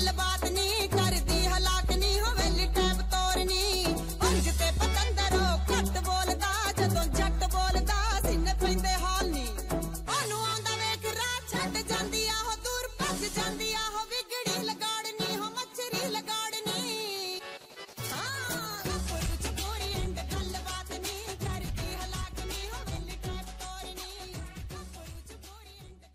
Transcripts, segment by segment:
ਗੱਲਬਾਤ ਨਹੀਂ ਕਰਦੀ ਹਲਾਕ ਨਹੀਂ ਹਵੇਲੀ ਟੈਬ ਤੋਰਨੀ ਅੰਗ ਤੇ ਪਤੰਦਰੋ ਘੱਟ ਬੋਲਦਾ ਜਦੋਂ ਜੱਟ ਬੋਲਦਾ ਸਿੰਨੇ ਪੈਂਦੇ ਹਾਲ ਨਹੀਂ ਉਹਨੂੰ ਆਉਂਦਾ ਵੇਖ ਰਾਹ ਛੱਡ ਜਾਂਦੀ ਆ ਉਹ ਦੂਰ ਭੱਜ ਜਾਂਦੀ ਆ ਉਹ ਵਿਗੜੀ ਲਗਾੜਨੀ ਹੋ ਮੱਛਰੀ ਲਗਾੜਨੀ ਹਾਂ ਕੁਝ ਗੋਰੀ ਅੰਗ ਗੱਲਬਾਤ ਨਹੀਂ ਕਰਦੀ ਹਲਾਕ ਨਹੀਂ ਹਵੇਲੀ ਟੈਬ ਤੋਰਨੀ ਕੁਝ ਗੋਰੀ ਅੰਗ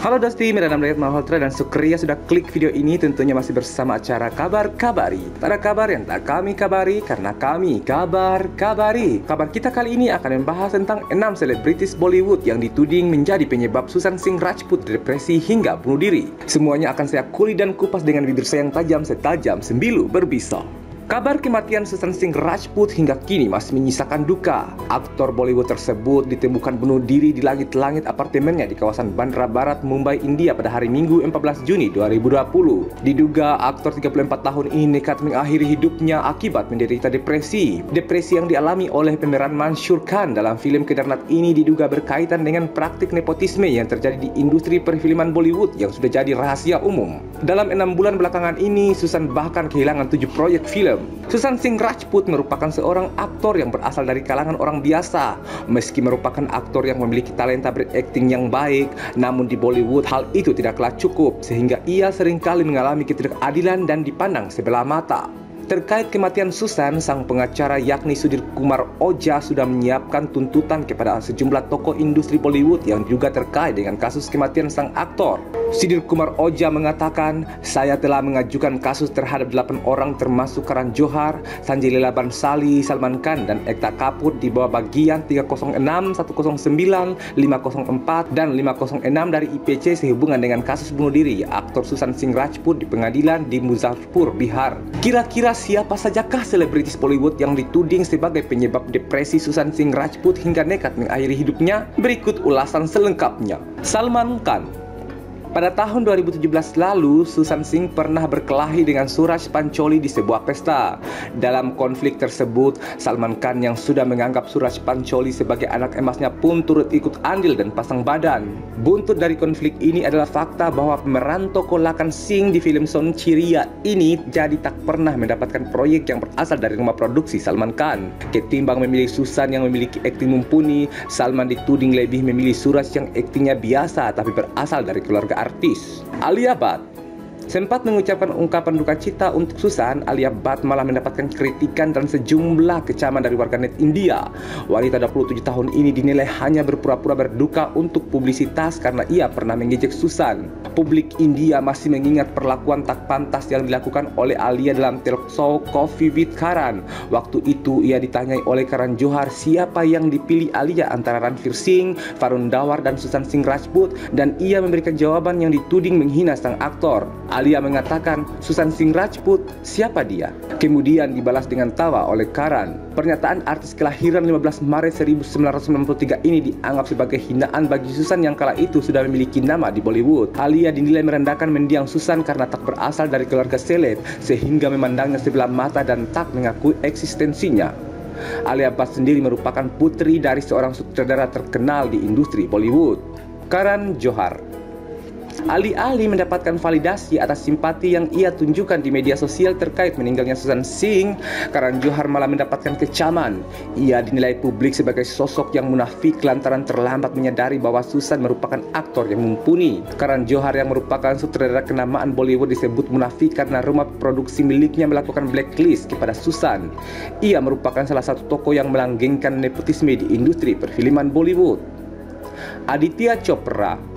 Halo Dosti, Mira Namdayat Malhotra dan Sukriya sudah klik video ini tentunya masih bersama acara Kabar Kabari. Tak ada kabar yang tak kami kabari karena kami kabar kabari. Kabar kita kali ini akan membahas tentang 6 selebritis Bollywood yang dituding menjadi penyebab Susan Singh Rajput depresi hingga bunuh diri. Semuanya akan saya kulik dan kupas dengan bibir saya yang tajam setajam sembilu berbisa. Kabar kematian Susan Singh Rajput hingga kini masih menyisakan duka. Aktor Bollywood tersebut ditemukan bunuh diri di langit-langit apartemennya di kawasan Bandra Barat, Mumbai, India pada hari Minggu 14 Juni 2020. Diduga aktor 34 tahun ini nekat mengakhiri hidupnya akibat menderita depresi. Depresi yang dialami oleh pemeran Mansyur Khan dalam film Kedarnath ini diduga berkaitan dengan praktik nepotisme yang terjadi di industri perfilman Bollywood yang sudah jadi rahasia umum. Dalam 6 bulan belakangan ini, Susan bahkan kehilangan 7 proyek film. Susan Singh Rajput merupakan seorang aktor yang berasal dari kalangan orang biasa. Meski merupakan aktor yang memiliki talenta berakting yang baik, namun di Bollywood hal itu tidaklah cukup sehingga ia seringkali mengalami ketidakadilan dan dipandang sebelah mata. Terkait kematian Susan, sang pengacara yakni Sudhir Kumar Oja sudah menyiapkan tuntutan kepada sejumlah tokoh industri Bollywood yang juga terkait dengan kasus kematian sang aktor. Sudhir Kumar Oja mengatakan, saya telah mengajukan kasus terhadap 8 orang termasuk Karan Johar, Sanjay Leela Bhansali, Salman Khan, dan Ekta Kapoor di bawah bagian 306, 109, 504, dan 506 dari IPC sehubungan dengan kasus bunuh diri aktor Susan Singh Rajput di pengadilan di Muzaffarpur, Bihar. Kira-kira siapa sajakah selebritis Bollywood yang dituding sebagai penyebab depresi Susan Singh Rajput hingga nekat mengakhiri hidupnya? Berikut ulasan selengkapnya. Salman Khan. Pada tahun 2017 lalu, Susan Singh pernah berkelahi dengan Suraj Pancholi di sebuah pesta. Dalam konflik tersebut, Salman Khan yang sudah menganggap Suraj Pancholi sebagai anak emasnya pun turut ikut andil dan pasang badan. Buntut dari konflik ini adalah fakta bahwa pemeran tokoh Lakan Singh di film Son Chiria ini jadi tak pernah mendapatkan proyek yang berasal dari rumah produksi Salman Khan. Ketimbang memilih Susan yang memiliki akting mumpuni, Salman dituding lebih memilih Suraj yang aktingnya biasa tapi berasal dari keluarga artis. Alia Bhatt sempat mengucapkan ungkapan duka cita untuk Susan. Alia Bhatt malah mendapatkan kritikan dan sejumlah kecaman dari warganet India. Wanita 27 tahun ini dinilai hanya berpura-pura berduka untuk publisitas karena ia pernah mengejek Susan. Publik India masih mengingat perlakuan tak pantas yang dilakukan oleh Alia dalam talk show Coffee with Karan. Waktu itu ia ditanyai oleh Karan Johar siapa yang dipilih Alia antara Ranveer Singh, Varun Dhawar, dan Susan Singh Rajput, dan ia memberikan jawaban yang dituding menghina sang aktor. Alia mengatakan, Susan Singh Rajput, siapa dia? Kemudian dibalas dengan tawa oleh Karan. Pernyataan artis kelahiran 15 Maret 1993 ini dianggap sebagai hinaan bagi Susan yang kala itu sudah memiliki nama di Bollywood. Alia dinilai merendahkan mendiang Susan karena tak berasal dari keluarga seleb, sehingga memandangnya sebelah mata dan tak mengakui eksistensinya. Alia Bhatt sendiri merupakan putri dari seorang sutradara terkenal di industri Bollywood, Karan Johar. Alih-alih mendapatkan validasi atas simpati yang ia tunjukkan di media sosial terkait meninggalnya Susan Singh, Karan Johar malah mendapatkan kecaman. Ia dinilai publik sebagai sosok yang munafik lantaran terlambat menyadari bahwa Susan merupakan aktor yang mumpuni. Karan Johar yang merupakan sutradara kenamaan Bollywood disebut munafik karena rumah produksi miliknya melakukan blacklist kepada Susan. Ia merupakan salah satu tokoh yang melanggengkan nepotisme di industri perfilman Bollywood. Aditya Chopra.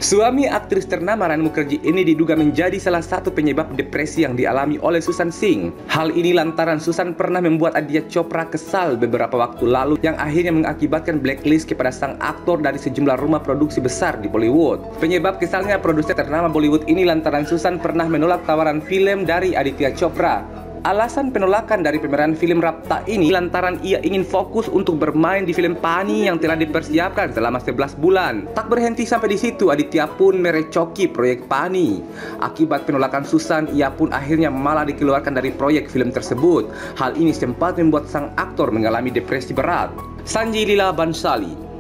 Suami aktris ternama Ranbir Mukherjee ini diduga menjadi salah satu penyebab depresi yang dialami oleh Susan Singh. Hal ini lantaran Susan pernah membuat Aditya Chopra kesal beberapa waktu lalu yang akhirnya mengakibatkan blacklist kepada sang aktor dari sejumlah rumah produksi besar di Bollywood. Penyebab kesalnya produser ternama Bollywood ini lantaran Susan pernah menolak tawaran film dari Aditya Chopra. Alasan penolakan dari pemeran film Rapta ini lantaran ia ingin fokus untuk bermain di film Pani yang telah dipersiapkan selama 11 bulan. Tak berhenti sampai di situ, Aditya pun merecoki proyek Pani. Akibat penolakan Susan, ia pun akhirnya malah dikeluarkan dari proyek film tersebut. Hal ini sempat membuat sang aktor mengalami depresi berat. Sanjay Leela Bhansali.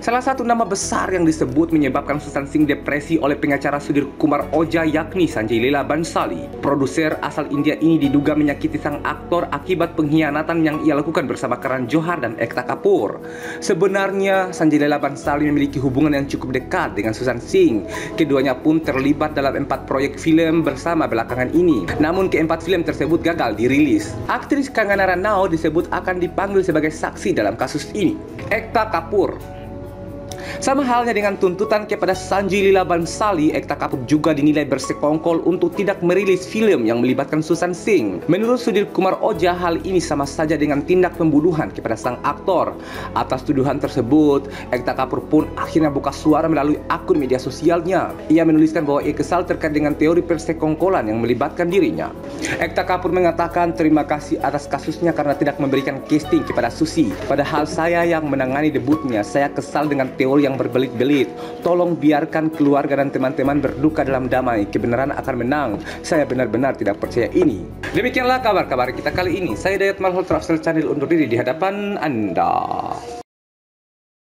Salah satu nama besar yang disebut menyebabkan Susan Singh depresi oleh pengacara Sudhir Kumar Oja yakni Sanjay Leela Bhansali. Produser asal India ini diduga menyakiti sang aktor akibat pengkhianatan yang ia lakukan bersama Karan Johar dan Ekta Kapoor. Sebenarnya Sanjay Leela Bhansali memiliki hubungan yang cukup dekat dengan Susan Singh. Keduanya pun terlibat dalam 4 proyek film bersama belakangan ini. Namun keempat film tersebut gagal dirilis. Aktris Kangana Ranaut disebut akan dipanggil sebagai saksi dalam kasus ini. Ekta Kapoor. Sama halnya dengan tuntutan kepada Sanjay Leela Bhansali, Ekta Kapoor juga dinilai bersekongkol untuk tidak merilis film yang melibatkan Susan Singh. Menurut Sudhir Kumar Oja, hal ini sama saja dengan tindak pembunuhan kepada sang aktor. Atas tuduhan tersebut, Ekta Kapoor pun akhirnya buka suara melalui akun media sosialnya. Ia menuliskan bahwa ia kesal terkait dengan teori persekongkolan yang melibatkan dirinya. Ekta Kapoor mengatakan terima kasih atas kasusnya karena tidak memberikan casting kepada Susi. Padahal saya yang menangani debutnya, saya kesal dengan teori yang berbelit-belit. Tolong biarkan keluarga dan teman-teman berduka dalam damai. Kebenaran akan menang. Saya benar-benar tidak percaya ini. Demikianlah kabar-kabar kita kali ini. Saya Dayat Malhotra Channel undur diri di hadapan Anda.